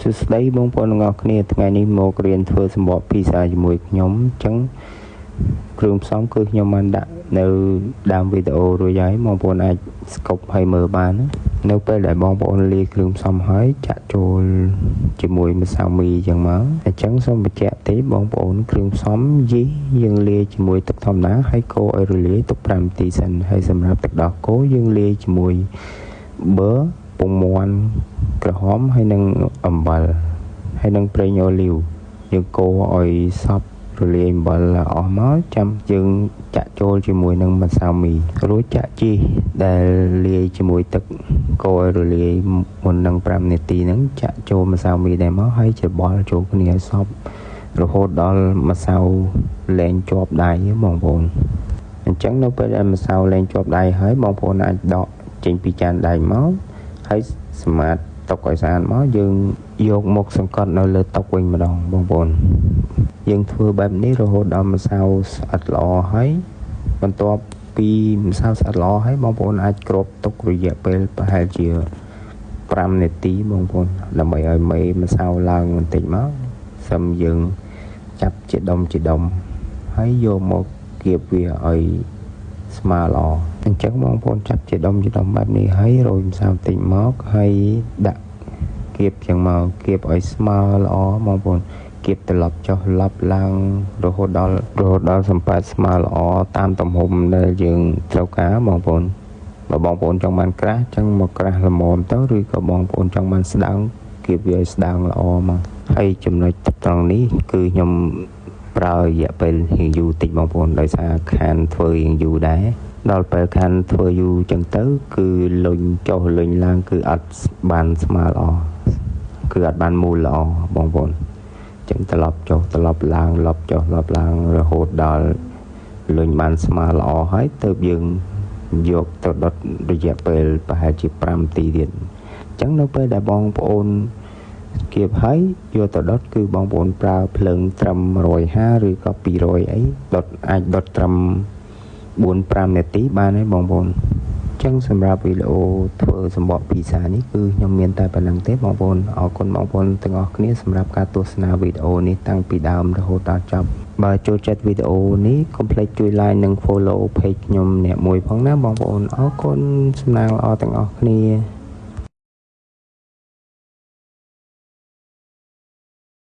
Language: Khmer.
សួស្តីបងប្អូនទាំងអស់គ្នាថ្ងៃនេះមករៀនធ្វើសម្បកភីសាជាមួយខ្ញុំអញ្ចឹងគ្រឿងផ្សំគឺខ្ញុំបានដាក់នៅដើមវីដេអូរួចហើយបងប្អូនអាចស្កប់ហើយមើលបាននៅពេលដែលបងប្អូនលាយគ្រឿងផ្សំហើយចាក់ចូលជាមួយម្សៅមីអញ្ចឹងមកអញ្ចឹងសូមបញ្ជាក់ទេបងប្អូនគ្រឿងផ្សំយីយើងលាយជាមួយទឹកធម្មតាហើយកូរឲ្យរលាយទុក5នាទីសិនហើយសម្រាប់ទឹកដោះគោយើងលាយជាមួយប៊ឺពងមាន់ក្រហមហើយនឹងអំបិលហើយនឹងប្រេងអូលីវយើងកូរឲ្យសព្វរលាយអំបិលអស់មកចាំយើងចាក់ចូលជាមួយនឹងម្សៅមីរួចចាក់ជីដែលលាយជាមួយទឹកកូរឲ្យរលាយមុននឹង5នាទីហ្នឹងចាក់ចូលម្សៅមីដែរមកហើយច្របល់ចូលគ្នាឲ្យសព្វរហូតដល់ម្សៅលែងជាប់ដៃបងប្អូនអញ្ចឹងនៅពេលដែលម្សៅលែងជាប់ដៃហើយបងប្អូនអាចដកចេញពីចានដែកមកហើយសម្អាតតុឲ្យស្អាតមកយើងយកមកសង្កត់នៅលើតុវិញម្ដងបងប្អូនយើងធ្វើបែបនេះរហូតដល់ម្សៅស្អិតល្អហើយបន្ទាប់ពីម្សៅស្អិតល្អហើយបងប្អូនអាចគ្របទុករយៈពេលប្រហែលជា5នាទីបងប្អូនដើម្បីឲ្យមេម្សៅឡើងបន្តិចមកសឹមយើងចាប់ជាដុំហើយយកមកគៀបវាឲ្យស្មើល្អអញ្ចឹងបងប្អូនចាប់ជាដុំបែបនេះហើយរោយម្សៅបន្តិចមកហើយដាក់គៀបចឹងមកគៀបឲ្យស្មើល្អបងប្អូនគៀបត្រឡប់ចុះឡប់ឡើងរហូតដល់សំប៉ែតស្មើល្អតាមទំហំដែលយើងត្រូវការបងប្អូនបើបងប្អូនចង់បានក្រាស់ចឹងមកក្រាស់ល្មមទៅឬក៏បងប្អូនចង់បានស្ដើងគៀបវាឲ្យស្ដើងល្អមកហើយចំណុចត្រង់នេះគឺខ្ញុំប្រើរយៈពេលរៀងយូរតិចបងប្អូនដោយសារខានធ្វើរៀងយូរដែរដល់ពេលខានធ្វើយូរចឹងទៅគឺលុញចុះលុញឡើងគឺអត់បានស្មើល្អគឺអត់បានមូលល្អបងប្អូនចឹងត្រឡប់ចុះត្រឡប់ឡើងឡប់ចុះឡប់ឡើងរហូតដល់លុញបានស្មើល្អហើយទើបយើងយកទៅដុតរយៈពេលប្រហែលជា5នាទីទៀតចឹងនៅពេលដែលបងប្អូនគៀបហើយយកទៅដុតគឺបងប្អូនប្រើភ្លើងត្រឹម150ឬក៏200អីដុតអាចដុតត្រឹម4-5នាទីបានហើយបងប្អូនចឹងសម្រាប់វីដេអូធ្វើសម្បកភីសានេះគឺខ្ញុំមានតែប៉ុណ្្នឹងទេបងប្អូនអរគុណបងប្អូនទាំងអស់គ្នាសម្រាប់ការទស្សនាវីដេអូនេះតាំងពីដើមរហូតដល់ចប់បើចូលចិត្តវីដេអូនេះកុំភ្លេចជួយ like និង follow page ខ្ញុំអ្នកមួយផងណាបងប្អូនអរគុណសំណាងល្អទាំងអស់គ្នា